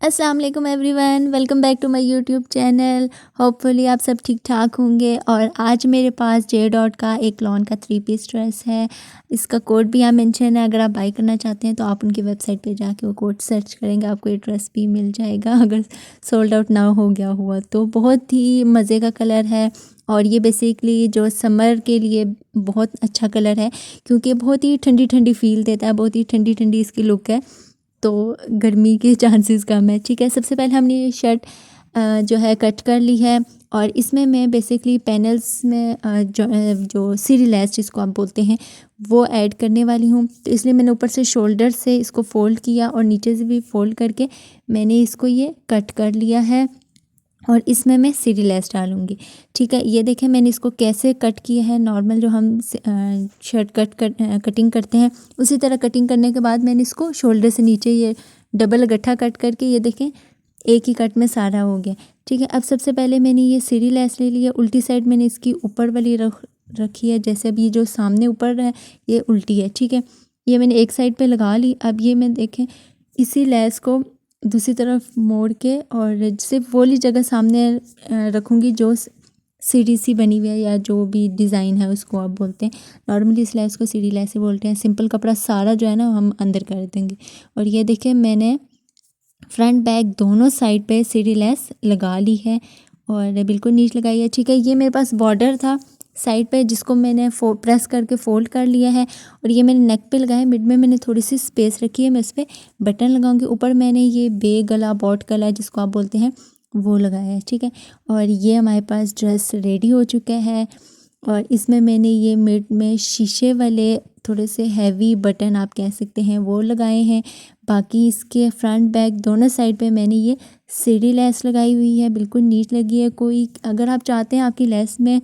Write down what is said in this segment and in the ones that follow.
अस्सलाम वालेकुम everyone, welcome back to my YouTube channel. Hopefully आप सब ठीक ठाक होंगे। और आज मेरे पास जे डॉट का एक लॉन का 3 पीस ड्रेस है। इसका कोड भी यहाँ मेंशन है। अगर आप बाई करना चाहते हैं तो आप उनकी वेबसाइट पे जाके वो कोड सर्च करेंगे, आपको ये ड्रेस भी मिल जाएगा अगर सोल्ड आउट ना हो गया हुआ तो। बहुत ही मज़े का कलर है और ये बेसिकली जो समर के लिए बहुत अच्छा कलर है, क्योंकि बहुत ही ठंडी ठंडी फील देता है, बहुत ही ठंडी ठंडी इसकी लुक है, तो गर्मी के चांसेस कम है। ठीक है, सबसे पहले हमने ये शर्ट जो है कट कर ली है और इसमें मैं बेसिकली पैनल्स में जो सीरी लेस जिसको आप बोलते हैं वो ऐड करने वाली हूँ। तो इसलिए मैंने ऊपर से शोल्डर से इसको फ़ोल्ड किया और नीचे से भी फ़ोल्ड करके मैंने इसको ये कट कर लिया है और इसमें मैं सीरी लेस डालूँगी। ठीक है, ये देखें मैंने इसको कैसे कट किया है। नॉर्मल जो हम शर्ट कटिंग करते हैं उसी तरह कटिंग करने के बाद मैंने इसको शोल्डर से नीचे ये डबल गट्ठा कट करके ये देखें एक ही कट में सारा हो गया। ठीक है, अब सबसे पहले मैंने ये सीरी लेस ले लिया, उल्टी साइड मैंने इसकी ऊपर वाली रखी है। जैसे अब ये जो सामने ऊपर है ये उल्टी है। ठीक है, ये मैंने एक साइड पे लगा ली। अब ये मैं देखें इसी लेस को दूसरी तरफ मोड़ के और सिर्फ वो वाली जगह सामने रखूँगी जो सीढ़ी सी बनी हुई है या जो भी डिज़ाइन है उसको आप बोलते हैं। नॉर्मली इस लेस को सीढ़ी लेस ही बोलते हैं। सिंपल कपड़ा सारा जो है ना हम अंदर कर देंगे। और ये देखें मैंने फ्रंट बैक दोनों साइड पे सीढ़ी लेस लगा ली है और बिल्कुल नीच लगाई है। ठीक है, ये मेरे पास बॉर्डर था साइड पे जिसको मैंने प्रेस करके फ़ोल्ड कर लिया है और ये मैंने नेक पे लगाया। मिड में मैंने थोड़ी सी स्पेस रखी है, मैं उस पर बटन लगाऊंगी। ऊपर मैंने ये बे गला बॉट गला जिसको आप बोलते हैं वो लगाया है। ठीक है, और ये हमारे पास ड्रेस रेडी हो चुका है और इसमें मैंने ये मिड में शीशे वाले थोड़े से हैवी बटन आप कह सकते हैं वो लगाए हैं। बाकी इसके फ्रंट बैक दोनों साइड पे मैंने ये सीढ़ी लेस लगाई हुई है, बिल्कुल नीट लगी है। कोई अगर आप चाहते हैं आपकी लेस में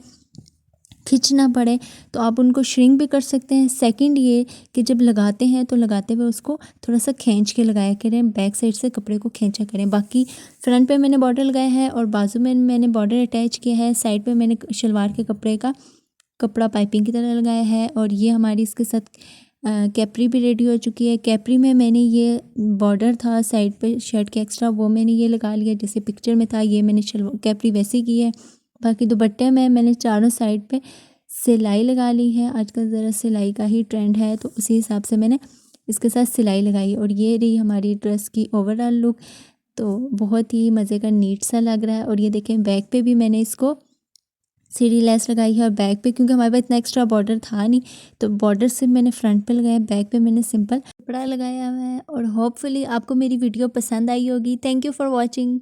खिंच ना पड़े तो आप उनको श्रिंक भी कर सकते हैं। सेकंड ये कि जब लगाते हैं तो लगाते हुए उसको थोड़ा सा खींच के लगाया करें, बैक साइड से कपड़े को खींचा करें। बाकी फ्रंट पे मैंने बॉर्डर लगाया है और बाजू में मैंने बॉर्डर अटैच किया है। साइड पे मैंने शलवार के कपड़े का कपड़ा पाइपिंग की तरह लगाया है और ये हमारी इसके साथ कैपरी भी रेडी हो चुकी है। कैपरी में मैंने ये बॉर्डर था साइड पे शर्ट के एक्स्ट्रा वो मैंने ये लगा लिया जैसे पिक्चर में था। ये मैंने कैपरी वैसे की है। बाकी दुपट्टे में मैंने चारों साइड पे सिलाई लगा ली है। आजकल ज़रा सिलाई का ही ट्रेंड है तो उसी हिसाब से मैंने इसके साथ सिलाई लगाई और ये रही हमारी ड्रेस की ओवरऑल लुक। तो बहुत ही मज़े का नीट सा लग रहा है। और ये देखें बैक पे भी मैंने इसको सीढ़ी लेस लगाई है और बैक पे क्योंकि हमारे पास इतना एक्स्ट्रा बॉर्डर था नहीं तो बॉर्डर से मैंने फ्रंट पे लगाया, बैक पे मैंने सिंपल कपड़ा लगाया हुआ है। और होपफुली आपको मेरी वीडियो पसंद आई होगी। Thank you for watching.